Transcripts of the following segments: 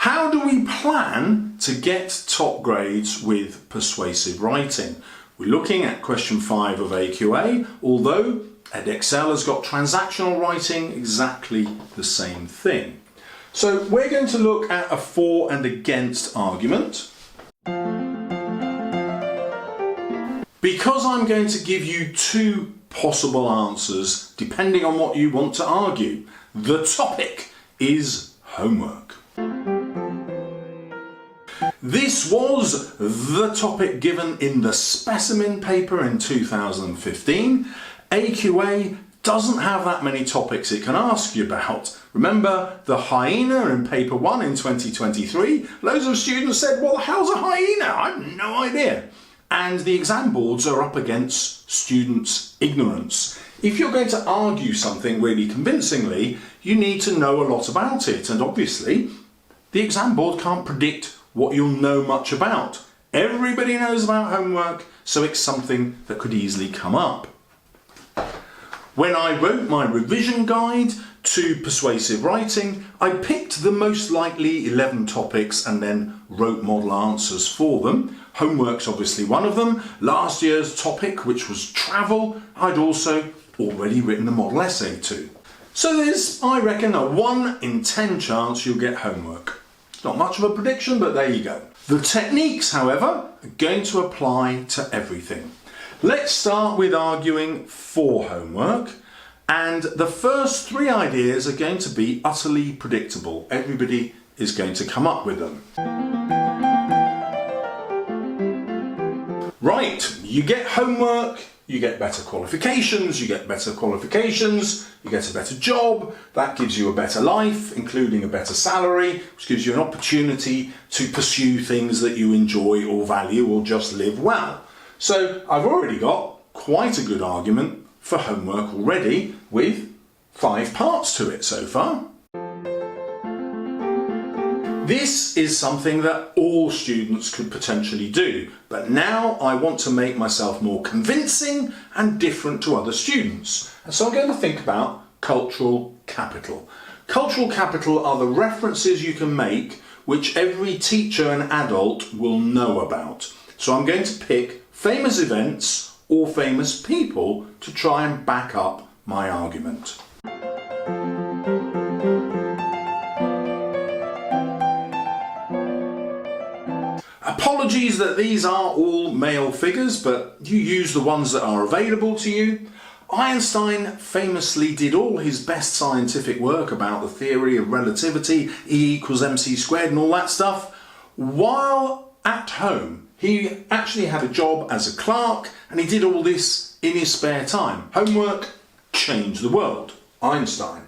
How do we plan to get top grades with persuasive writing? We're looking at question 5 of AQA, although Edexcel has got transactional writing, exactly the same thing. So we're going to look at a for and against argument. Because I'm going to give you 2 possible answers depending on what you want to argue. The topic is homework. This was the topic given in the specimen paper in 2015. AQA doesn't have that many topics it can ask you about. Remember the hyena in paper 1 in 2023? Loads of students said, well, how's a hyena? I have no idea. And the exam boards are up against students' ignorance. If you're going to argue something really convincingly, you need to know a lot about it. And obviously, the exam board can't predict what you'll know much about. Everybody knows about homework, so it's something that could easily come up. When I wrote my revision guide to persuasive writing, I picked the most likely 11 topics and then wrote model answers for them. Homework's obviously one of them. Last year's topic, which was travel, I'd also already written a model essay to. So there's, I reckon, a 1 in 10 chance you'll get homework. It's not much of a prediction, but there you go. The techniques, however, are going to apply to everything. Let's start with arguing for homework. And the first 3 ideas are going to be utterly predictable. Everybody is going to come up with them. Right, you get homework, you get better qualifications, you get better qualifications, you get a better job, that gives you a better life, including a better salary, which gives you an opportunity to pursue things that you enjoy or value or just live well. So I've already got quite a good argument for homework already with 5 parts to it so far. This is something that all students could potentially do, but now I want to make myself more convincing and different to other students. And so I'm going to think about cultural capital. Cultural capital are the references you can make which every teacher and adult will know about. So I'm going to pick famous events or famous people to try and back up my argument. Apologies that these are all male figures, but you use the ones that are available to you. Einstein famously did all his best scientific work about the theory of relativity, E equals mc squared and all that stuff, while at home. He actually had a job as a clerk and he did all this in his spare time. Homework changed the world. Einstein.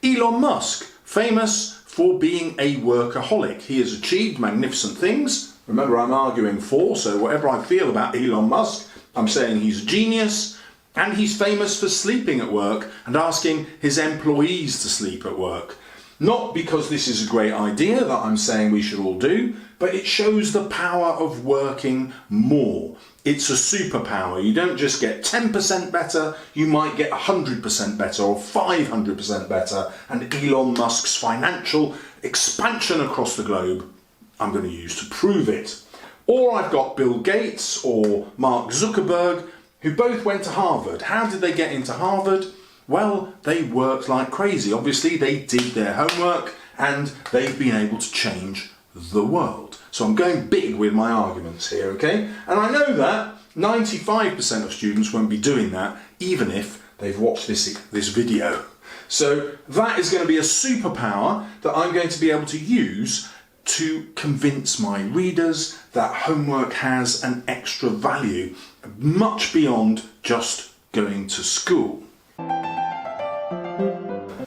Elon Musk, famous for being a workaholic. He has achieved magnificent things. Remember, I'm arguing for, so whatever I feel about Elon Musk, I'm saying he's a genius, and he's famous for sleeping at work and asking his employees to sleep at work. Not because this is a great idea that I'm saying we should all do, but it shows the power of working more. It's a superpower. You don't just get 10% better, you might get 100% better or 500% better, and Elon Musk's financial expansion across the globe I'm going to use to prove it. Or I've got Bill Gates or Mark Zuckerberg, who both went to Harvard. How did they get into Harvard? Well, they worked like crazy. Obviously, they did their homework and they've been able to change the world. So I'm going big with my arguments here, okay? And I know that 95% of students won't be doing that, even if they've watched this video. So that is going to be a superpower that I'm going to be able to use to convince my readers that homework has an extra value, much beyond just going to school.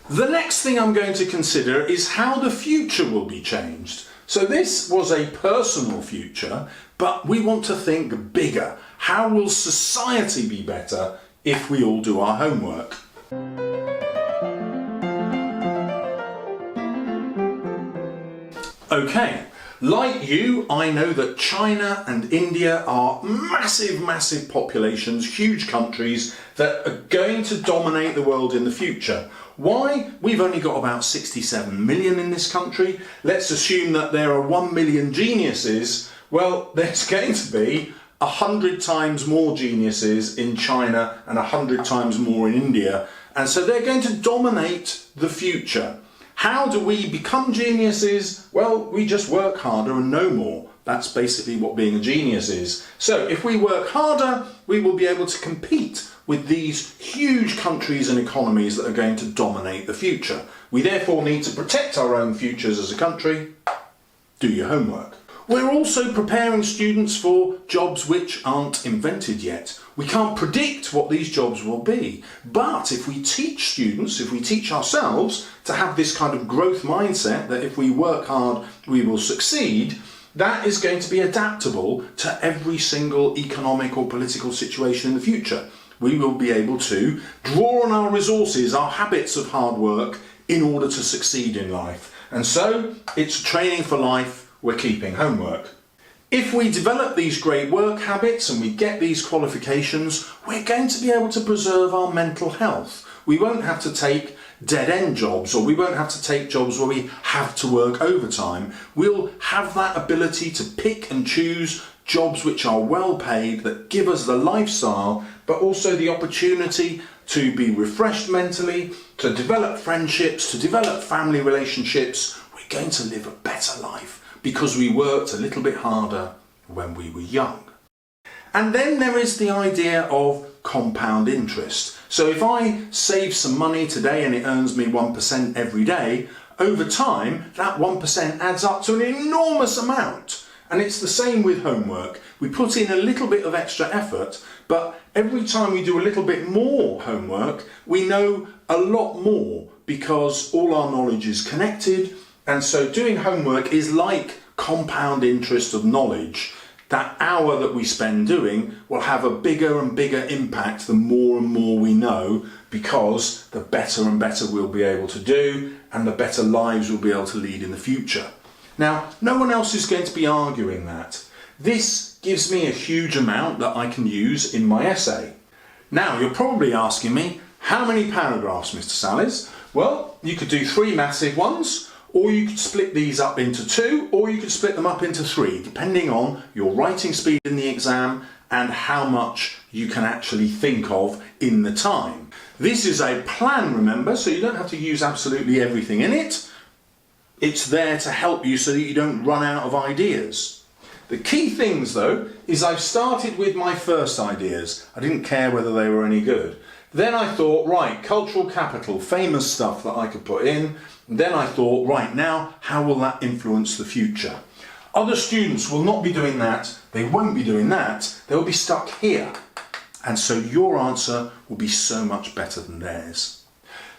The next thing I'm going to consider is how the future will be changed. So this was a personal future, but we want to think bigger. How will society be better if we all do our homework? Okay, like you, I know that China and India are massive populations, huge countries that are going to dominate the world in the future. Why? We've only got about 67 million in this country. Let's assume that there are 1 million geniuses. Well, there's going to be 100 times more geniuses in China and 100 times more in India. And so they're going to dominate the future. How do we become geniuses? Well, we just work harder and no more. That's basically what being a genius is. So if we work harder, we will be able to compete with these huge countries and economies that are going to dominate the future. We therefore need to protect our own futures as a country. Do your homework. We're also preparing students for jobs which aren't invented yet. We can't predict what these jobs will be, but if we teach students, if we teach ourselves to have this kind of growth mindset that if we work hard we will succeed, that is going to be adaptable to every single economic or political situation in the future. We will be able to draw on our resources, our habits of hard work in order to succeed in life. And so it's training for life. We're keeping homework. If we develop these great work habits and we get these qualifications, we're going to be able to preserve our mental health. We won't have to take dead-end jobs, or we won't have to take jobs where we have to work overtime. We'll have that ability to pick and choose jobs which are well paid, that give us the lifestyle, but also the opportunity to be refreshed mentally, to develop friendships, to develop family relationships. We're going to live a better life because we worked a little bit harder when we were young. And then there is the idea of compound interest. So if I save some money today and it earns me 1% every day, over time that 1% adds up to an enormous amount. And it's the same with homework. We put in a little bit of extra effort, but every time we do a little bit more homework, we know a lot more because all our knowledge is connected. And so doing homework is like compound interest of knowledge. That hour that we spend doing will have a bigger and bigger impact the more and more we know, because the better and better we'll be able to do and the better lives we'll be able to lead in the future. Now, no one else is going to be arguing that. This gives me a huge amount that I can use in my essay. Now, you're probably asking me, how many paragraphs, Mr. Salles? Well, you could do 3 massive ones, or you could split these up into 2, or you could split them up into 3, depending on your writing speed in the exam and how much you can actually think of in the time. This is a plan, remember, so you don't have to use absolutely everything in it. It's there to help you so that you don't run out of ideas. The key things, though, is I've started with my first ideas. I didn't care whether they were any good. Then I thought, right, cultural capital, famous stuff that I could put in. Then I thought, right, now, how will that influence the future? Other students will not be doing that. They won't be doing that. They'll be stuck here. And so your answer will be so much better than theirs.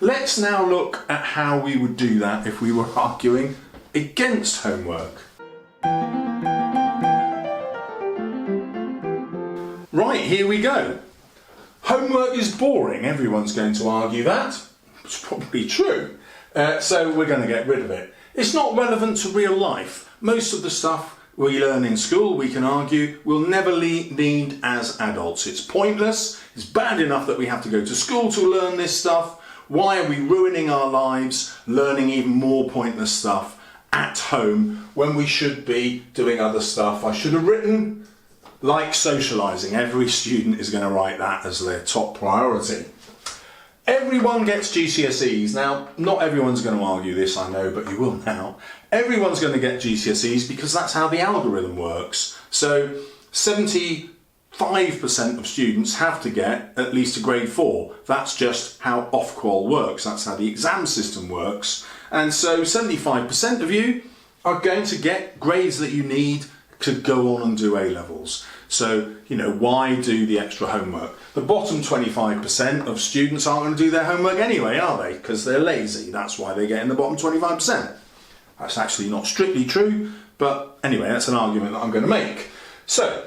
Let's now look at how we would do that if we were arguing against homework. Right, here we go. Homework is boring. Everyone's going to argue that. It's probably true. So we're going to get rid of it. It's not relevant to real life. Most of the stuff we learn in school, we can argue, we'll never need as adults. It's pointless. It's bad enough that we have to go to school to learn this stuff. Why are we ruining our lives learning even more pointless stuff at home when we should be doing other stuff? I should have written like socialising. Every student is going to write that as their top priority. Everyone gets GCSEs. Now, not everyone's going to argue this, I know, but you will now. Everyone's going to get GCSEs because that's how the algorithm works. So 75% of students have to get at least a grade 4. That's just how Ofqual works. That's how the exam system works. And so 75% of you are going to get grades that you need to go on and do A-levels. So, you know, why do the extra homework? The bottom 25% of students aren't going to do their homework anyway, are they? Because they're lazy. That's why they get in the bottom 25%. That's actually not strictly true, but anyway, that's an argument that I'm going to make. So,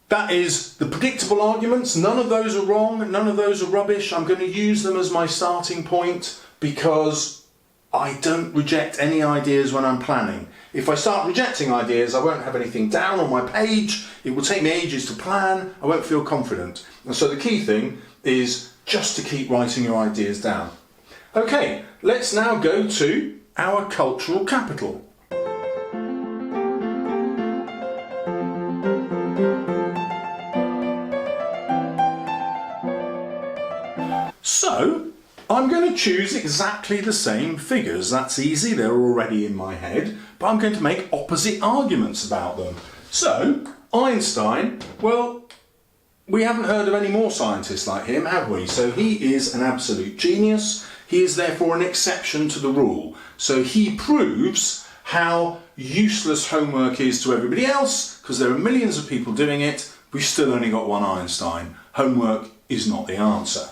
that is the predictable arguments. None of those are wrong. None of those are rubbish. I'm going to use them as my starting point because I don't reject any ideas when I'm planning. If I start rejecting ideas, I won't have anything down on my page. It will take me ages to plan. I won't feel confident. And so the key thing is just to keep writing your ideas down. Okay, let's now go to our cultural capital. So, I'm going to choose exactly the same figures. That's easy, they're already in my head, but I'm going to make opposite arguments about them. So, Einstein, well, we haven't heard of any more scientists like him, have we? So he is an absolute genius. He is therefore an exception to the rule. So he proves how useless homework is to everybody else, because there are millions of people doing it. We've still only got one Einstein. Homework is not the answer.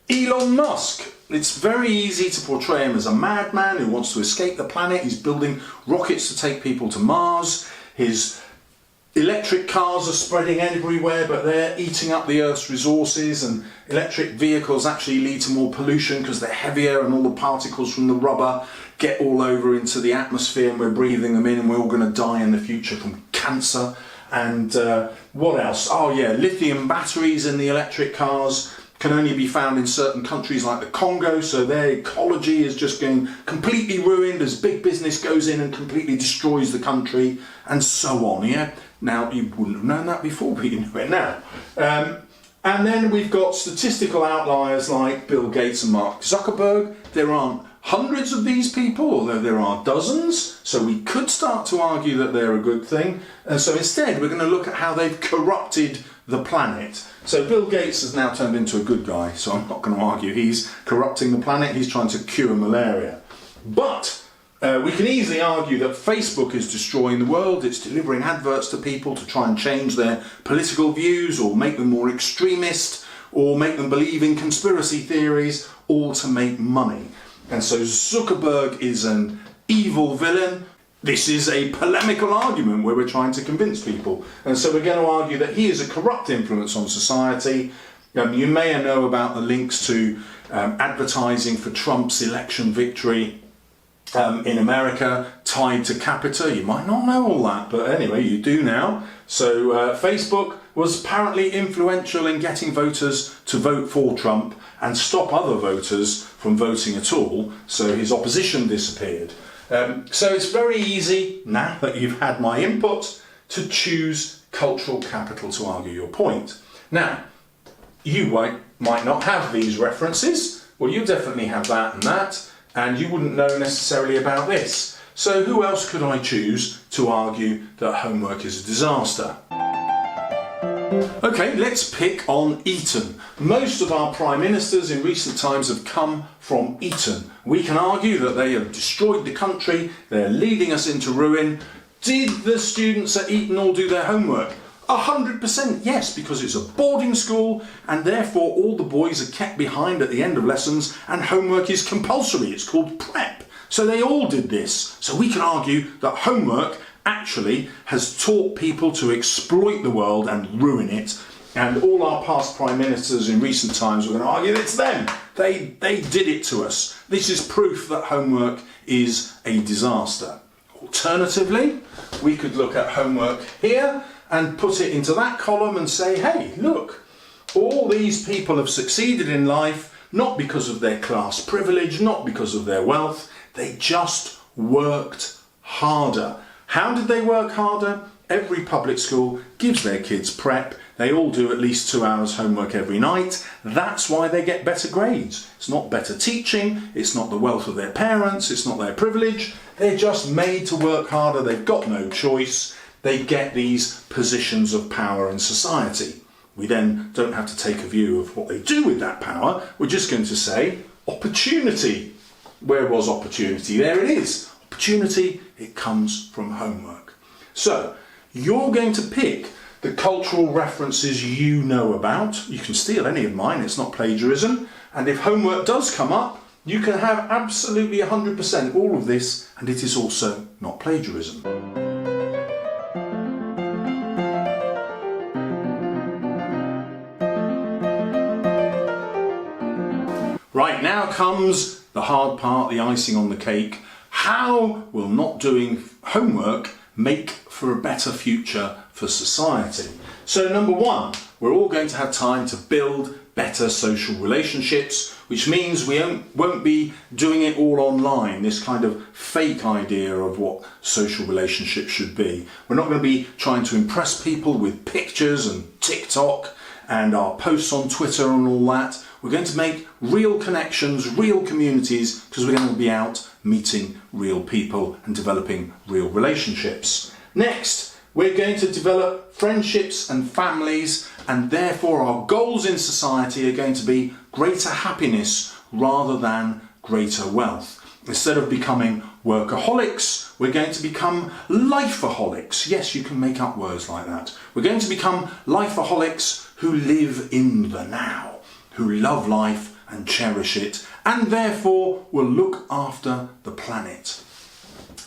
Elon Musk. It's very easy to portray him as a madman who wants to escape the planet. He's building rockets to take people to Mars. His electric cars are spreading everywhere, but they're eating up the Earth's resources, and electric vehicles actually lead to more pollution because they're heavier and all the particles from the rubber get all over into the atmosphere and we're breathing them in and we're all going to die in the future from cancer. And what else? Oh yeah, lithium batteries in the electric cars can only be found in certain countries like the Congo, so their ecology is just getting completely ruined as big business goes in and completely destroys the country, and so on, yeah? Now, you wouldn't have known that before, but you know it now. And then we've got statistical outliers like Bill Gates and Mark Zuckerberg. There aren't hundreds of these people, although there are dozens, so we could start to argue that they're a good thing. And so instead, we're going to look at how they've corrupted the planet. So Bill Gates has now turned into a good guy, so I'm not going to argue he's corrupting the planet, he's trying to cure malaria. But we can easily argue that Facebook is destroying the world. It's delivering adverts to people to try and change their political views or make them more extremist or make them believe in conspiracy theories, all to make money. And so Zuckerberg is an evil villain. This is a polemical argument where we're trying to convince people. And so we're going to argue that he is a corrupt influence on society. You may know about the links to advertising for Trump's election victory in America tied to Capita. You might not know all that, but anyway, you do now. So Facebook was apparently influential in getting voters to vote for Trump and stop other voters from voting at all, so his opposition disappeared. So it's very easy, now that you've had my input, to choose cultural capital to argue your point. Now, you might not have these references, well, you definitely have that, and you wouldn't know necessarily about this. So who else could I choose to argue that homework is a disaster? Okay, let's pick on Eton. Most of our prime ministers in recent times have come from Eton. We can argue that they have destroyed the country, they're leading us into ruin. Did the students at Eton all do their homework? 100% yes, because it's a boarding school and therefore all the boys are kept behind at the end of lessons and homework is compulsory. It's called prep. So they all did this. So we can argue that homework actually has taught people to exploit the world and ruin it, and all our past prime ministers in recent times are going to argue that it's them. They did it to us. This is proof that homework is a disaster. Alternatively, we could look at homework here and put it into that column and say, hey, look, all these people have succeeded in life not because of their class privilege, not because of their wealth, they just worked harder. How did they work harder? Every public school gives their kids prep. They all do at least 2 hours homework every night. That's why they get better grades. It's not better teaching, it's not the wealth of their parents, it's not their privilege. They're just made to work harder, they've got no choice. They get these positions of power in society. We then don't have to take a view of what they do with that power. We're just going to say opportunity. Where was opportunity? There it is. Opportunity, it comes from homework. So, you're going to pick the cultural references you know about. You can steal any of mine, it's not plagiarism. And if homework does come up, you can have absolutely 100% all of this, and it is also not plagiarism. Right, now comes the hard part, the icing on the cake. How will not doing homework make for a better future for society? So number one, we're all going to have time to build better social relationships. which means we won't be doing it all online, this kind of fake idea of what social relationships should be. We're not going to be trying to impress people with pictures and TikTok and our posts on Twitter and all that. We're going to make real connections, real communities, because we're going to be out meeting real people and developing real relationships. Next, we're going to develop friendships and families, and therefore our goals in society are going to be greater happiness rather than greater wealth. Instead of becoming workaholics, we're going to become lifeaholics. Yes, you can make up words like that. We're going to become lifeaholics who live in the now, who love life and cherish it, and therefore will look after the planet.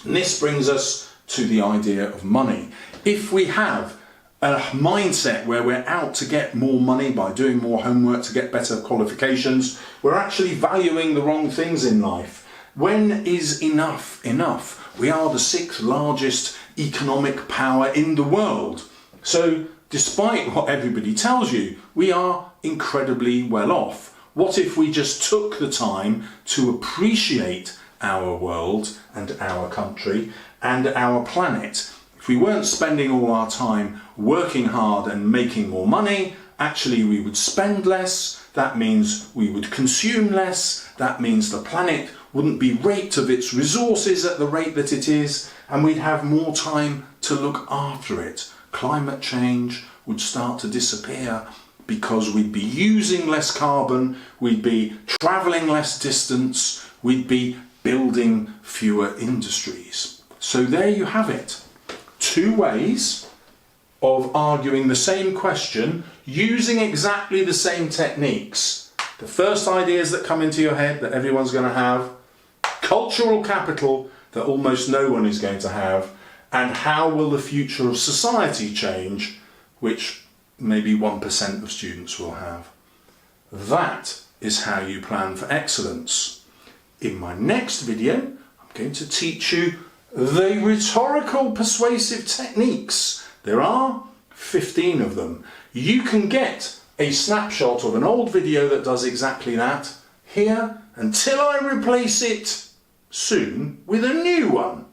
And this brings us to the idea of money. If we have a mindset where we're out to get more money by doing more homework to get better qualifications, we're actually valuing the wrong things in life. When is enough enough? We are the 6th largest economic power in the world. So despite what everybody tells you, we are incredibly well off. What if we just took the time to appreciate our world and our country and our planet? If we weren't spending all our time working hard and making more money, actually we would spend less. That means we would consume less. That means the planet wouldn't be raped of its resources at the rate that it is, and we'd have more time to look after it. Climate change would start to disappear because we'd be using less carbon, we'd be travelling less distance, we'd be building fewer industries. So there you have it. 2 ways of arguing the same question using exactly the same techniques. The first ideas that come into your head that everyone's going to have, cultural capital that almost no one is going to have, and how will the future of society change, which maybe 1% of students will have. That is how you plan for excellence. In my next video, I'm going to teach you the rhetorical persuasive techniques. There are 15 of them. You can get a snapshot of an old video that does exactly that here until I replace it soon with a new one.